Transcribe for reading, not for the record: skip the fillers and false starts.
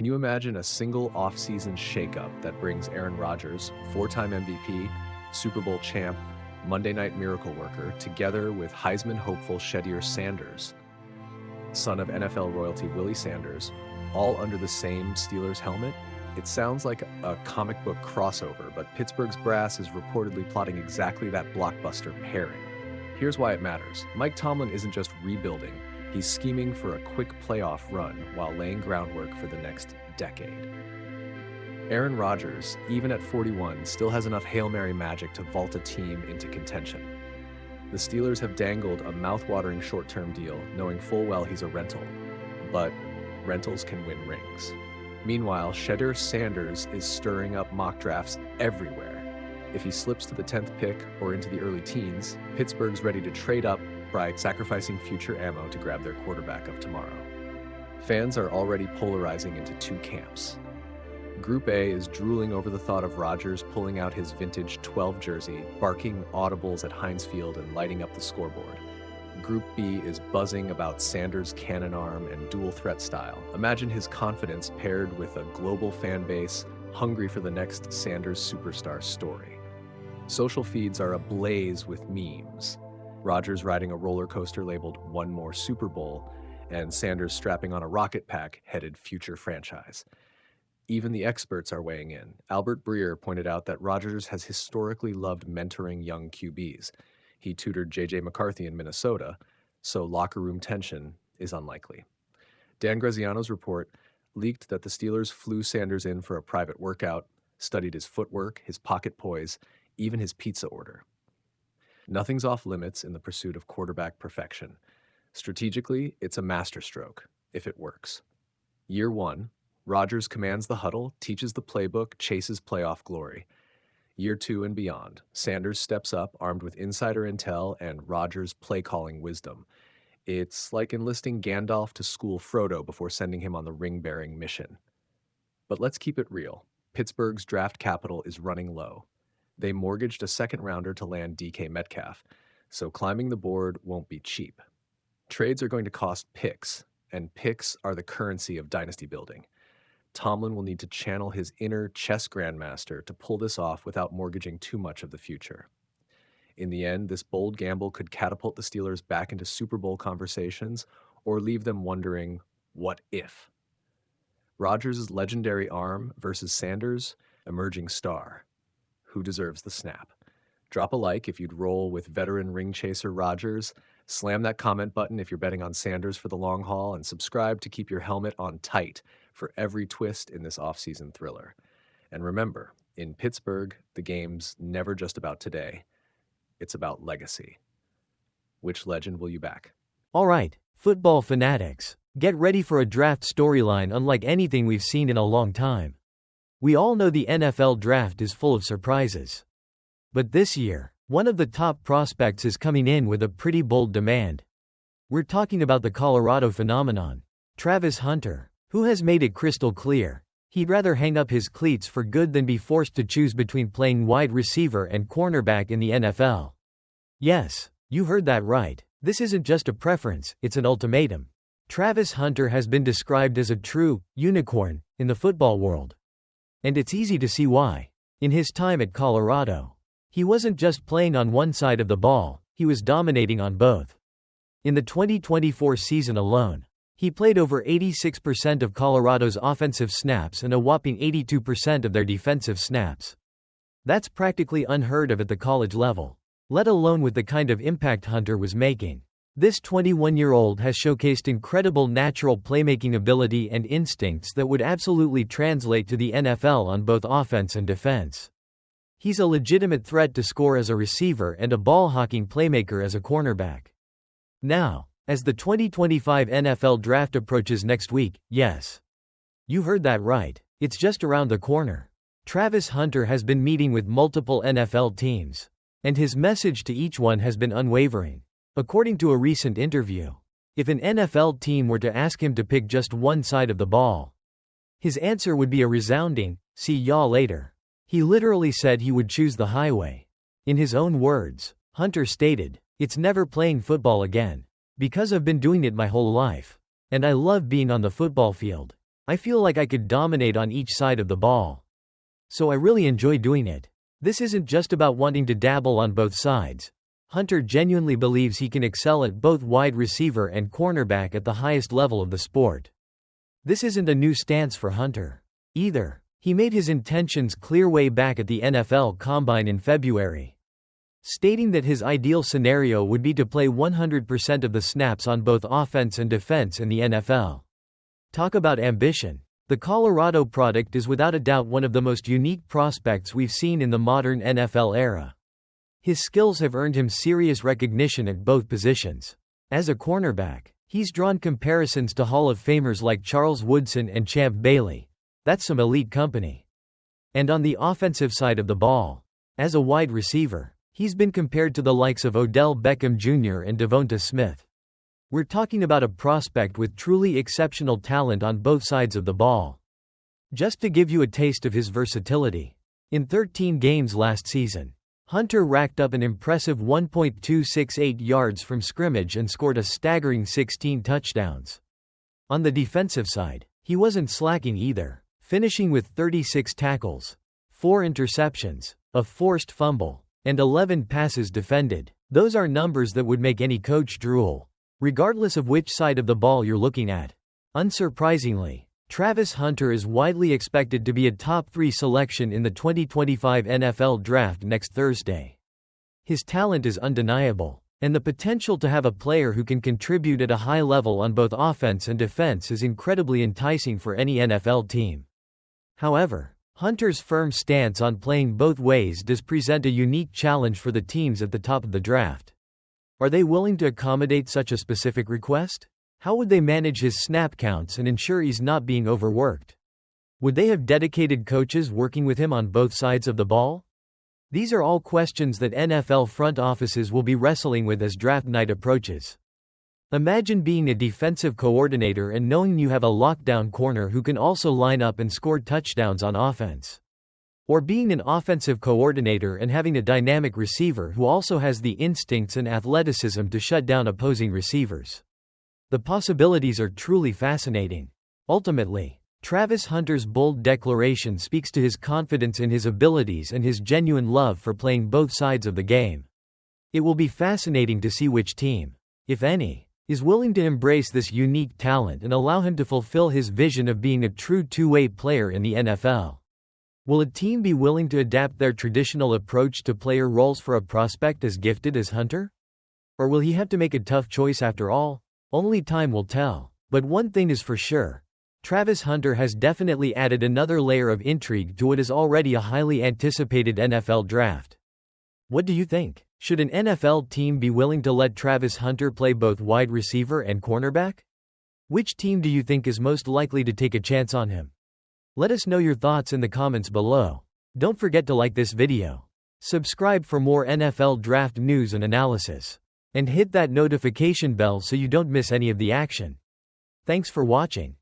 Can you imagine a single off-season shakeup that brings Aaron Rodgers, four-time MVP, Super Bowl champ, Monday Night Miracle Worker, together with Heisman hopeful Shedeur Sanders, son of NFL royalty Willie Sanders, all under the same Steelers helmet? It sounds like a comic book crossover, but Pittsburgh's brass is reportedly plotting exactly that blockbuster pairing. Here's why it matters. Mike Tomlin isn't just rebuilding, he's scheming for a quick playoff run while laying groundwork for the next decade. Aaron Rodgers, even at 41, still has enough Hail Mary magic to vault a team into contention. The Steelers have dangled a mouth-watering short-term deal, knowing full well he's a rental. But rentals can win rings. Meanwhile, Shedeur Sanders is stirring up mock drafts everywhere. If he slips to the 10th pick or into the early teens, Pittsburgh's ready to trade up by sacrificing future ammo to grab their quarterback of tomorrow. Fans are already polarizing into two camps. Group A is drooling over the thought of Rodgers pulling out his vintage 12 jersey, barking audibles at Heinz Field and lighting up the scoreboard. Group B is buzzing about Sanders' cannon arm and dual threat style. Imagine his confidence paired with a global fan base hungry for the next Sanders superstar story. Social feeds are ablaze with memes. Rodgers riding a roller coaster labeled "One More Super Bowl," and Sanders strapping on a rocket pack headed future franchise. Even the experts are weighing in. Albert Breer pointed out that Rodgers has historically loved mentoring young QBs. He tutored J.J. McCarthy in Minnesota, so locker room tension is unlikely. Dan Graziano's report leaked that the Steelers flew Sanders in for a private workout, studied his footwork, his pocket poise, even his pizza order. Nothing's off limits in the pursuit of quarterback perfection. Strategically, it's a masterstroke, if it works. Year one, Rodgers commands the huddle, teaches the playbook, chases playoff glory. Year two and beyond, Sanders steps up, armed with insider intel and Rodgers' play-calling wisdom. It's like enlisting Gandalf to school Frodo before sending him on the ring-bearing mission. But let's keep it real. Pittsburgh's draft capital is running low. They mortgaged a second-rounder to land DK Metcalf, so climbing the board won't be cheap. Trades are going to cost picks, and picks are the currency of dynasty building. Tomlin will need to channel his inner chess grandmaster to pull this off without mortgaging too much of the future. In the end, this bold gamble could catapult the Steelers back into Super Bowl conversations or leave them wondering, what if? Rodgers' legendary arm versus Sanders' emerging star. Who deserves the snap? Drop a like if you'd roll with veteran ring chaser Rodgers, slam that comment button if you're betting on Sanders for the long haul, and subscribe to keep your helmet on tight for every twist in this offseason thriller. And remember, in Pittsburgh, the game's never just about today. It's about legacy. Which legend will you back? All right, football fanatics, get ready for a draft storyline unlike anything we've seen in a long time. We all know the NFL draft is full of surprises. But this year, one of the top prospects is coming in with a pretty bold demand. We're talking about the Colorado phenomenon, Travis Hunter, who has made it crystal clear he'd rather hang up his cleats for good than be forced to choose between playing wide receiver and cornerback in the NFL. Yes, you heard that right. This isn't just a preference, it's an ultimatum. Travis Hunter has been described as a true unicorn in the football world. And it's easy to see why. In his time at Colorado, he wasn't just playing on one side of the ball, he was dominating on both. In the 2024 season alone, he played over 86% of Colorado's offensive snaps and a whopping 82% of their defensive snaps. That's practically unheard of at the college level, let alone with the kind of impact Hunter was making. This 21-year-old has showcased incredible natural playmaking ability and instincts that would absolutely translate to the NFL on both offense and defense. He's a legitimate threat to score as a receiver and a ball-hawking playmaker as a cornerback. Now, as the 2025 NFL Draft approaches next week, yes, you heard that right, it's just around the corner. Travis Hunter has been meeting with multiple NFL teams, and his message to each one has been unwavering. According to a recent interview, if an NFL team were to ask him to pick just one side of the ball, his answer would be a resounding, "See y'all later." He literally said he would choose the highway. In his own words, Hunter stated, "It's never playing football again. Because I've been doing it my whole life. And I love being on the football field. I feel like I could dominate on each side of the ball. So I really enjoy doing it. This isn't just about wanting to dabble on both sides. Hunter genuinely believes he can excel at both wide receiver and cornerback at the highest level of the sport. This isn't a new stance for Hunter either. He made his intentions clear way back at the NFL Combine in February, stating that his ideal scenario would be to play 100% of the snaps on both offense and defense in the NFL. Talk about ambition. The Colorado product is without a doubt one of the most unique prospects we've seen in the modern NFL era. His skills have earned him serious recognition at both positions. As a cornerback, he's drawn comparisons to Hall of Famers like Charles Woodson and Champ Bailey. That's some elite company. And on the offensive side of the ball, as a wide receiver, he's been compared to the likes of Odell Beckham Jr. and Devonta Smith. We're talking about a prospect with truly exceptional talent on both sides of the ball. Just to give you a taste of his versatility, in 13 games last season, Hunter racked up an impressive 1.268 yards from scrimmage and scored a staggering 16 touchdowns. On the defensive side, he wasn't slacking either, finishing with 36 tackles, 4 interceptions, a forced fumble, and 11 passes defended. Those are numbers that would make any coach drool, regardless of which side of the ball you're looking at. Unsurprisingly, Travis Hunter is widely expected to be a top 3 selection in the 2025 NFL Draft next Thursday. His talent is undeniable, and the potential to have a player who can contribute at a high level on both offense and defense is incredibly enticing for any NFL team. However, Hunter's firm stance on playing both ways does present a unique challenge for the teams at the top of the draft. Are they willing to accommodate such a specific request? How would they manage his snap counts and ensure he's not being overworked? Would they have dedicated coaches working with him on both sides of the ball? These are all questions that NFL front offices will be wrestling with as draft night approaches. Imagine being a defensive coordinator and knowing you have a lockdown corner who can also line up and score touchdowns on offense. Or being an offensive coordinator and having a dynamic receiver who also has the instincts and athleticism to shut down opposing receivers. The possibilities are truly fascinating. Ultimately, Travis Hunter's bold declaration speaks to his confidence in his abilities and his genuine love for playing both sides of the game. It will be fascinating to see which team, if any, is willing to embrace this unique talent and allow him to fulfill his vision of being a true two-way player in the NFL. Will a team be willing to adapt their traditional approach to player roles for a prospect as gifted as Hunter? Or will he have to make a tough choice after all? Only time will tell. But one thing is for sure. Travis Hunter has definitely added another layer of intrigue to what is already a highly anticipated NFL draft. What do you think? Should an NFL team be willing to let Travis Hunter play both wide receiver and cornerback? Which team do you think is most likely to take a chance on him? Let us know your thoughts in the comments below. Don't forget to like this video, subscribe for more NFL draft news and analysis, and hit that notification bell so you don't miss any of the action. Thanks for watching.